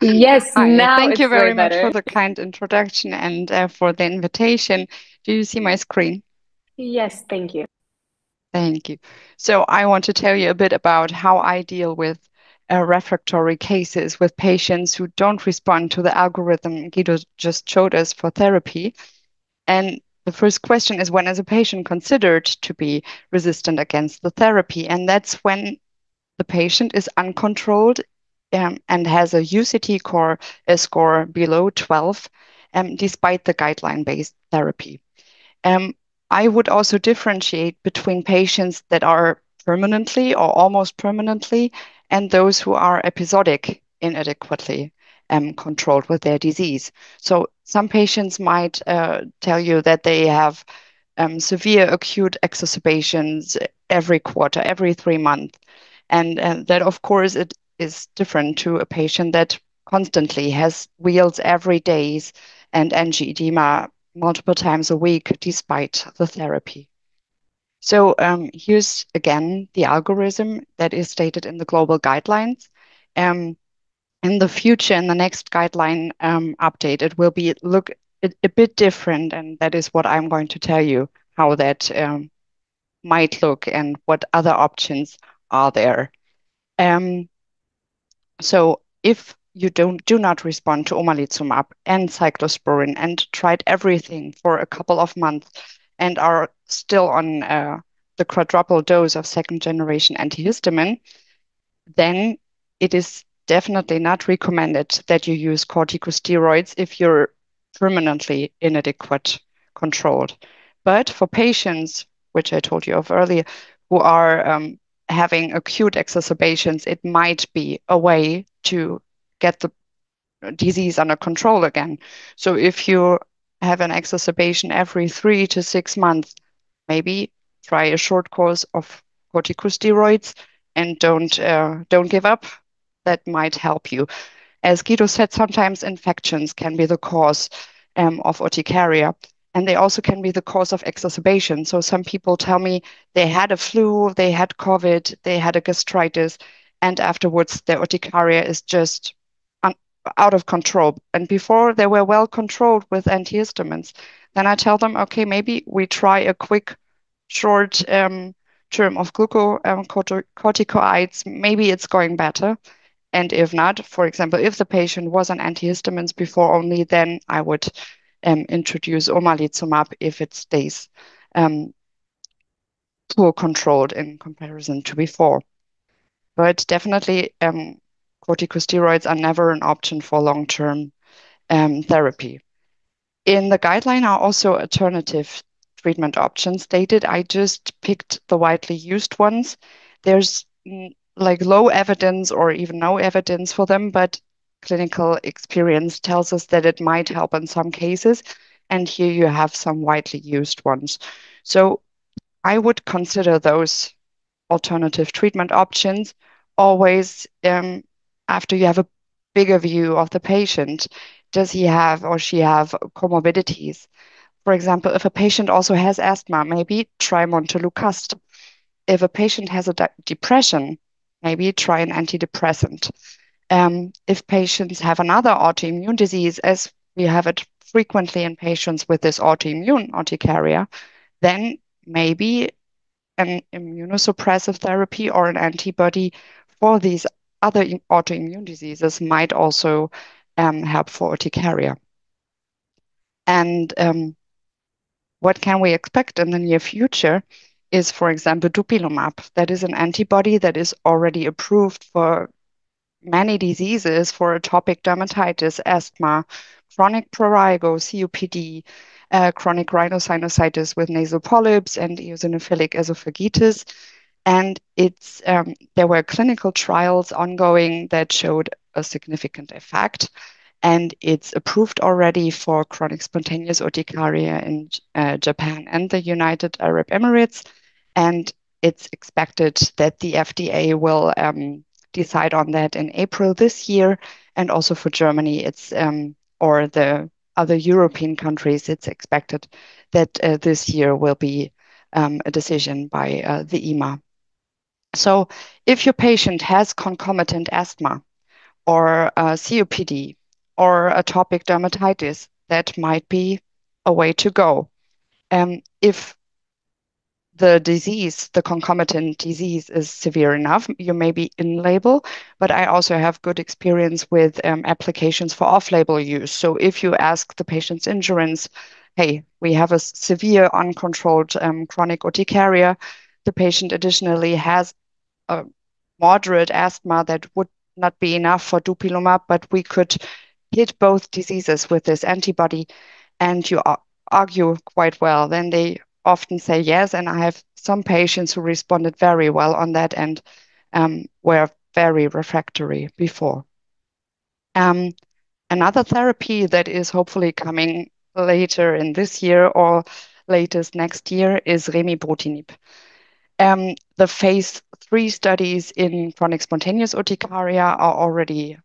Yes, Hi, now thank you it's way very much for better. the kind introduction and for the invitation. Do you see my screen? Yes, thank you. Thank you. So I want to tell you a bit about how I deal with refractory cases with patients who don't respond to the algorithm Guido just showed us for therapy. And the first question is, when is a patient considered to be resistant against the therapy? And that's when the patient is uncontrolled and has a UCT score below 12, despite the guideline-based therapy. Um, I would also differentiate between patients that are permanently or almost permanently and those who are episodic inadequately controlled with their disease. So some patients might tell you that they have severe acute exacerbations every quarter, every 3 months. And that, of course, it is different to a patient that constantly has wheals every day and angioedema multiple times a week despite the therapy. So here's again the algorithm that is stated in the global guidelines. Um, in the future, in the next guideline update, it will be look a bit different, and that is what I'm going to tell you how that might look and what other options are there. Um, so if you do not respond to omalizumab and cyclosporin and tried everything for a couple of months and are still on the quadruple dose of second generation antihistamine, then it is definitely not recommended that you use corticosteroids if you're permanently inadequate controlled. But for patients, which I told you of earlier, who are having acute exacerbations, it might be a way to get the disease under control again. So if you have an exacerbation every 3 to 6 months, maybe try a short course of corticosteroids and don't give up. That might help you. As Guido said, sometimes infections can be the cause of urticaria, and they also can be the cause of exacerbation. So some people tell me they had a flu, they had COVID, they had a gastritis, and afterwards their urticaria is just un out of control. And before they were well controlled with antihistamines. Then I tell them, okay, maybe we try a quick, short term of glucocorticoids. Maybe it's going better. And if not, for example, if the patient was on antihistamines before only, then I would introduce omalizumab if it stays um, poor controlled in comparison to before. But definitely, corticosteroids are never an option for long-term therapy. In the guideline are also alternative treatment options stated. I just picked the widely used ones. There's like low evidence or even no evidence for them, but clinical experience tells us that it might help in some cases. And here you have some widely used ones. So I would consider those alternative treatment options always after you have a bigger view of the patient. Does he have or she have comorbidities? For example, if a patient also has asthma, maybe try montelukast. If a patient has a depression, maybe try an antidepressant. If patients have another autoimmune disease, as we have it frequently in patients with this autoimmune urticaria, then maybe an immunosuppressive therapy or an antibody for these other autoimmune diseases might also help for urticaria. And what can we expect in the near future is, for example, dupilumab. That is an antibody that is already approved for many diseases for atopic dermatitis, asthma, chronic prurigo, COPD, chronic rhinosinusitis with nasal polyps, and eosinophilic esophagitis. And there were clinical trials ongoing that showed a significant effect. And it's approved already for chronic spontaneous urticaria in Japan and the United Arab Emirates. And it's expected that the FDA will decide on that in April this year. And also for Germany, or the other European countries, it's expected that this year will be a decision by the EMA. So if your patient has concomitant asthma or COPD or atopic dermatitis, that might be a way to go. If the disease, the concomitant disease is severe enough, you may be in label, but I also have good experience with applications for off-label use. So if you ask the patient's insurance, hey, we have a severe uncontrolled chronic urticaria, the patient additionally has a moderate asthma that would not be enough for dupilumab, but we could hit both diseases with this antibody, and you argue quite well, then they often say yes. And I have some patients who responded very well on that and were very refractory before. Um, Another therapy that is hopefully coming later in this year or latest next year is remibrutinib. The phase 3 studies in chronic spontaneous urticaria are already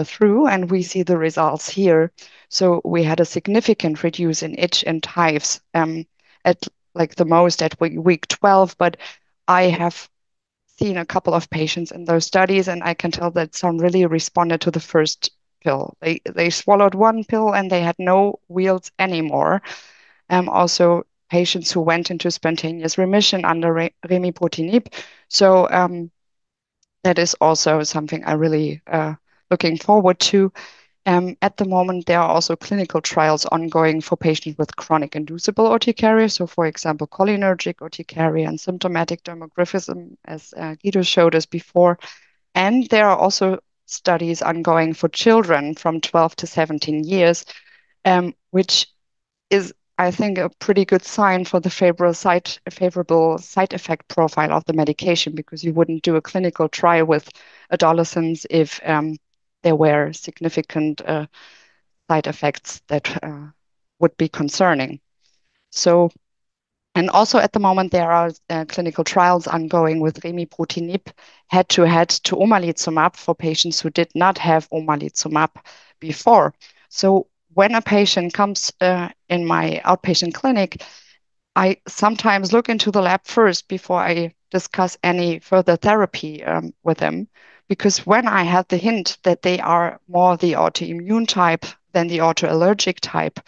through, and we see the results here. So we had a significant reduce in itch and hives at like the most at week 12, but I have seen a couple of patients in those studies, and I can tell that some really responded to the first pill. They swallowed one pill and they had no wheals anymore. Also patients who went into spontaneous remission under remibrutinib. So that is also something I really looking forward to. At the moment, there are also clinical trials ongoing for patients with chronic inducible urticaria. So, for example, cholinergic urticaria and symptomatic dermographism, as Guido showed us before. And there are also studies ongoing for children from 12 to 17 years, which is, I think, a pretty good sign for the favorable side effect profile of the medication, because you wouldn't do a clinical trial with adolescents if there were significant side effects that would be concerning. So, and also at the moment, there are clinical trials ongoing with remibrutinib head-to-head to omalizumab for patients who did not have omalizumab before. So when a patient comes in my outpatient clinic, I sometimes look into the lab first before I discuss any further therapy with them. Because when I have the hint that they are more the autoimmune type than the autoallergic type,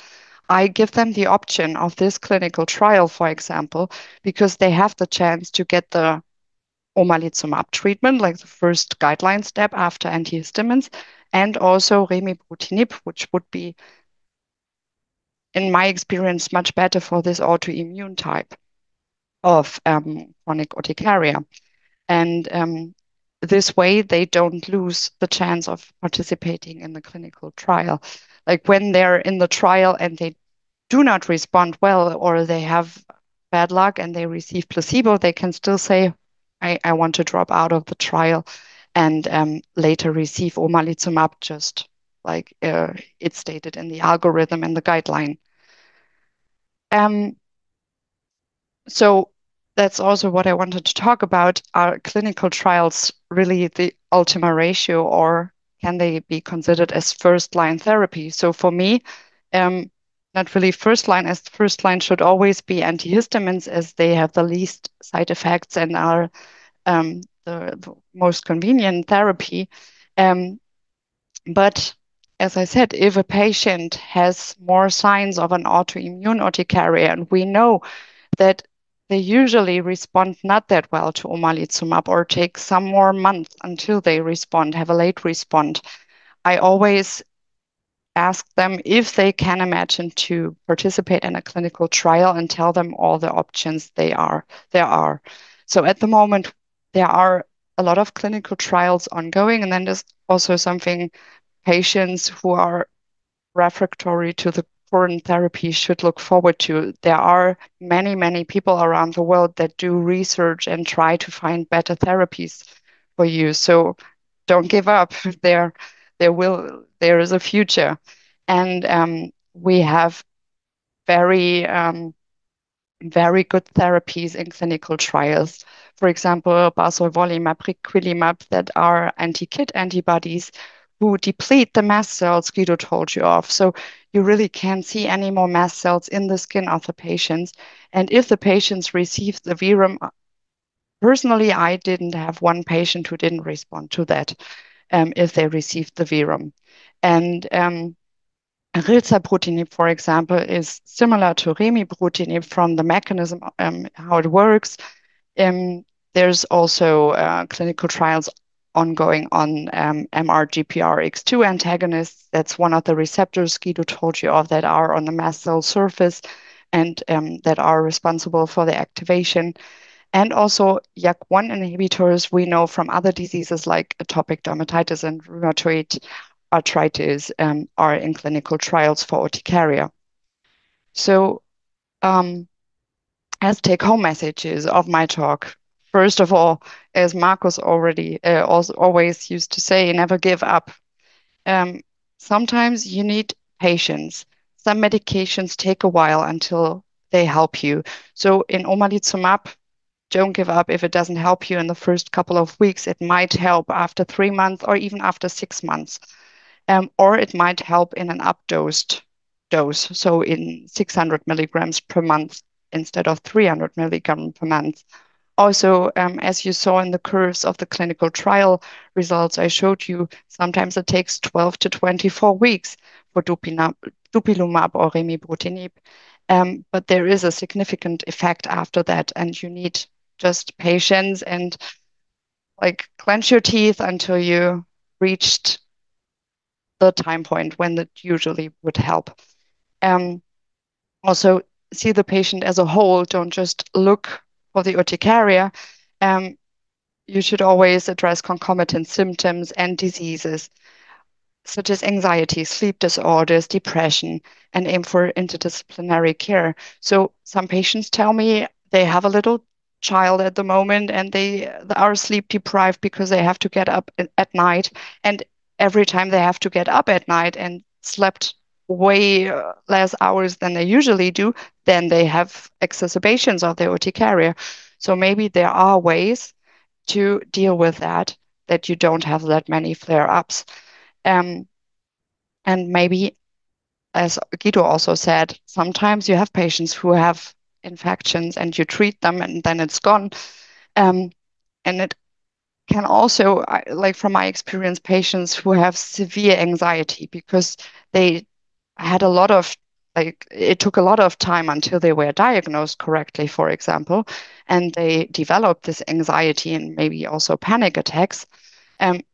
I give them the option of this clinical trial, for example, because they have the chance to get the omalizumab treatment, like the first guideline step after antihistamines, and also remibrutinib, which would be, in my experience, much better for this autoimmune type of chronic urticaria. And this way, they don't lose the chance of participating in the clinical trial. Like when they're in the trial and they do not respond well, or they have bad luck and they receive placebo, they can still say, I want to drop out of the trial and later receive omalizumab, just like it's stated in the algorithm and the guideline. Um, so that's also what I wanted to talk about. Are clinical trials really the ultima ratio, or can they be considered as first-line therapy? So for me, um, not really first line, as first line should always be antihistamines, as they have the least side effects and are the most convenient therapy. Um, but as I said, if a patient has more signs of an autoimmune urticaria, and we know that they usually respond not that well to omalizumab or take some more months until they respond, have a late response, I always ask them if they can imagine to participate in a clinical trial and tell them all the options there are. So at the moment, there are a lot of clinical trials ongoing, and then there's also something patients who are refractory to the current therapy should look forward to. There are many, many people around the world that do research and try to find better therapies for you. So don't give up. There is a future, and we have very very good therapies in clinical trials. For example, barzolvolimab, briquilimab, that are anti-KIT antibodies who deplete the mast cells Guido told you of. So you really can't see any more mast cells in the skin of the patients. And if the patients receive the Verum, personally, I didn't have one patient who didn't respond to that. if they received the verum. And rilzabrutinib, for example, is similar to remibrutinib from the mechanism, how it works. There's also clinical trials ongoing on MRGPRX2 antagonists. That's one of the receptors Guido told you of that are on the mast cell surface and that are responsible for the activation. And also YAC1 inhibitors we know from other diseases like atopic dermatitis and rheumatoid arthritis are in clinical trials for urticaria. So as take-home messages of my talk, first of all, as Marcus already also always used to say, never give up. Um, Sometimes you need patience. Some medications take a while until they help you. So in omalizumab, don't give up if it doesn't help you in the first couple of weeks. It might help after 3 months or even after 6 months. Or it might help in an updosed dose, so in 600 milligrams per month instead of 300 milligrams per month. Also, as you saw in the curves of the clinical trial results I showed you, sometimes it takes 12 to 24 weeks for dupilumab or remibrutinib. But there is a significant effect after that, and you need just patience and like clench your teeth until you reached the time point when that usually would help. Um, Also, see the patient as a whole. Don't just look for the urticaria. Um, you should always address concomitant symptoms and diseases such as anxiety, sleep disorders, depression, and aim for interdisciplinary care. So some patients tell me they have a little child at the moment and they are sleep deprived because they have to get up at night. And every time they have to get up at night and slept way less hours than they usually do, then they have exacerbations of their urticaria. So maybe there are ways to deal with that you don't have that many flare-ups. Um, and maybe, as Guido also said, sometimes you have patients who have infections and you treat them and then it's gone. Um, and it can also, like from my experience, patients who have severe anxiety because they had a lot of, like, it took a lot of time until they were diagnosed correctly, for example, and they developed this anxiety and maybe also panic attacks.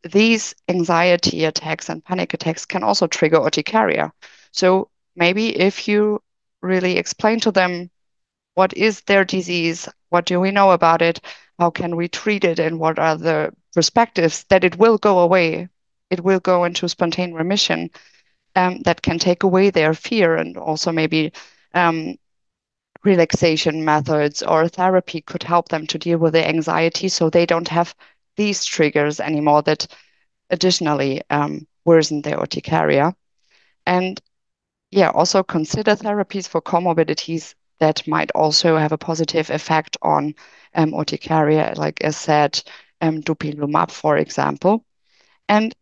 These anxiety attacks and panic attacks can also trigger urticaria. So maybe if you really explain to them what is their disease, what do we know about it, how can we treat it, and what are the perspectives that it will go away, it will go into spontaneous remission, that can take away their fear and also maybe um, relaxation methods or therapy could help them to deal with the anxiety so they don't have these triggers anymore that additionally worsen their urticaria. And yeah, also consider therapies for comorbidities that might also have a positive effect on urticaria, like I said, dupilumab, for example. And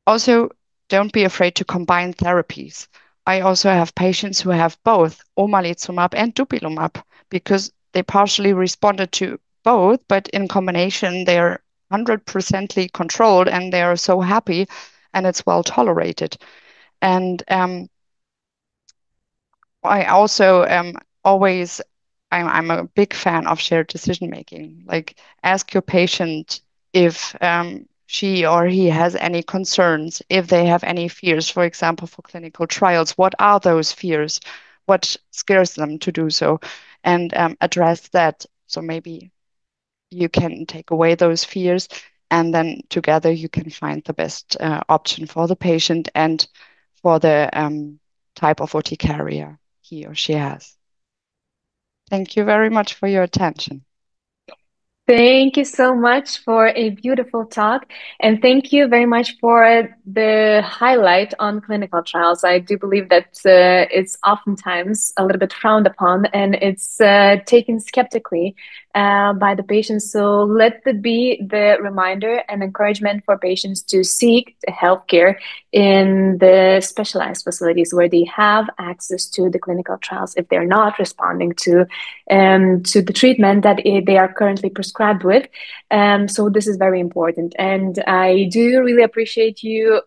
also, don't be afraid to combine therapies. I also have patients who have both omalizumab and dupilumab because they partially responded to both, but in combination, they're 100% controlled and they are so happy and it's well tolerated. And I also am always, I'm a big fan of shared decision making. Like, ask your patient if she or he has any concerns, if they have any fears, for example, for clinical trials. What are those fears? What scares them to do so? And address that. So maybe you can take away those fears, and then together you can find the best option for the patient and for the type of urticaria he or she has. Thank you very much for your attention. Thank you so much for a beautiful talk. And thank you very much for the highlight on clinical trials. I do believe that it's oftentimes a little bit frowned upon and it's taken skeptically. by the patients. So let it be the reminder and encouragement for patients to seek healthcare in the specialized facilities where they have access to the clinical trials if they're not responding to the treatment that they are currently prescribed with. So this is very important. And I do really appreciate you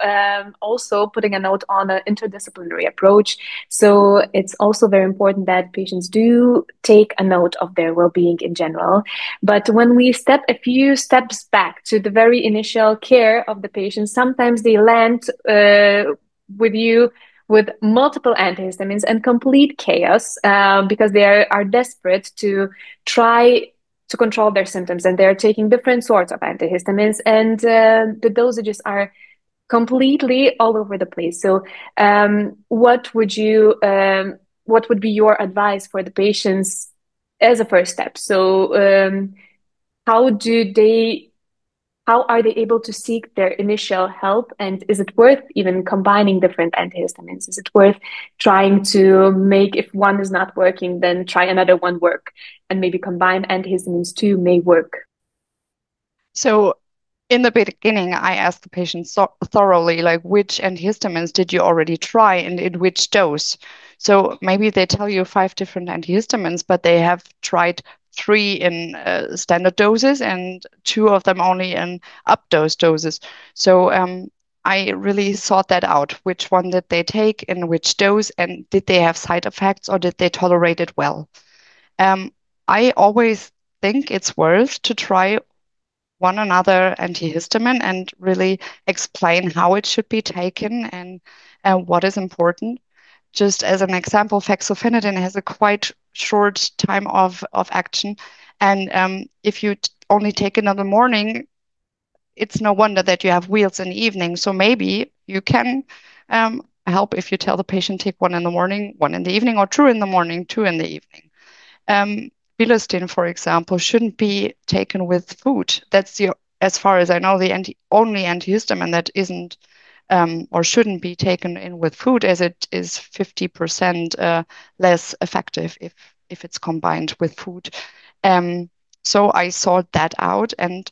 also putting a note on an interdisciplinary approach. So it's also very important that patients do take a note of their well-being in general. But when we step a few steps back to the very initial care of the patient, sometimes they land with you with multiple antihistamines and complete chaos because they are desperate to try to control their symptoms, and they're taking different sorts of antihistamines, and the dosages are completely all over the place. So, what would be your advice for the patients as a first step? So, how do they how are they able to seek their initial help? And is it worth even combining different antihistamines? Is it worth trying to make, if one is not working, then try another one work and maybe combine antihistamines too may work? So in the beginning, I asked the patient thoroughly, like, which antihistamines did you already try and in which dose? So maybe they tell you 5 different antihistamines, but they have tried 3 in standard doses and 2 of them only in up dose doses. So I really sought that out. Which one did they take in which dose, and did they have side effects or did they tolerate it well? Um, I always think it's worth to try one another antihistamine and really explain how it should be taken and what is important. Just as an example, fexofenadine has a quite short time of action. And if you only take it in the morning, it's no wonder that you have wheals in the evening. So maybe you can help if you tell the patient take one in the morning, one in the evening, or 2 in the morning, 2 in the evening. Um, Bilastine, for example, shouldn't be taken with food. That's as far as I know, the only antihistamine that isn't or shouldn't be taken in with food, as it is 50% less effective if it's combined with food. Um, so I sort that out, and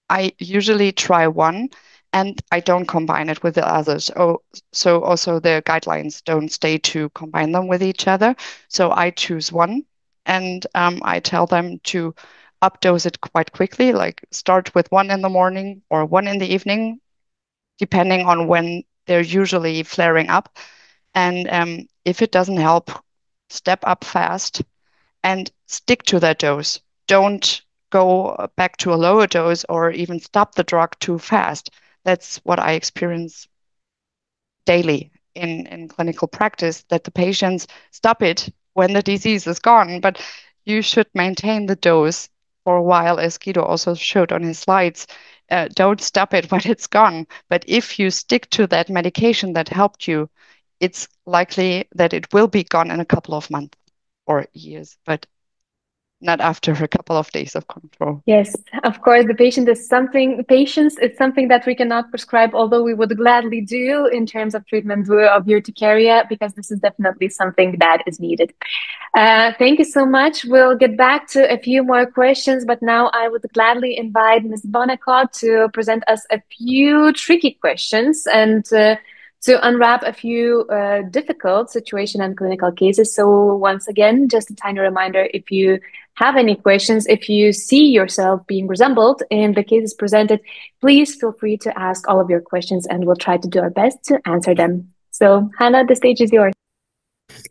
I usually try one, and I don't combine it with the others. Oh, so also the guidelines don't stay to combine them with each other. So I choose one, and I tell them to updose it quite quickly, like start with one in the morning or one in the evening, depending on when they're usually flaring up. And if it doesn't help, step up fast and stick to that dose. Don't go back to a lower dose or even stop the drug too fast. That's what I experience daily in clinical practice, that the patients stop it when the disease is gone. But you should maintain the dose for a while, as Guido also showed on his slides. Don't stop it when it's gone. But if you stick to that medication that helped you, it's likely that it will be gone in a couple of months or years, but not after a couple of days of control. Yes, of course, patience is something that we cannot prescribe, although we would gladly do in terms of treatment of urticaria, because this is definitely something that is needed. Thank you so much. We'll get back to a few more questions, but now I would gladly invite Ms. Bonacott to present us a few tricky questions and to unwrap a few difficult situation and clinical cases. So once again, just a tiny reminder, if you have any questions, if you see yourself being resembled in the cases presented, please feel free to ask all of your questions and we'll try to do our best to answer them. So Hannah, the stage is yours.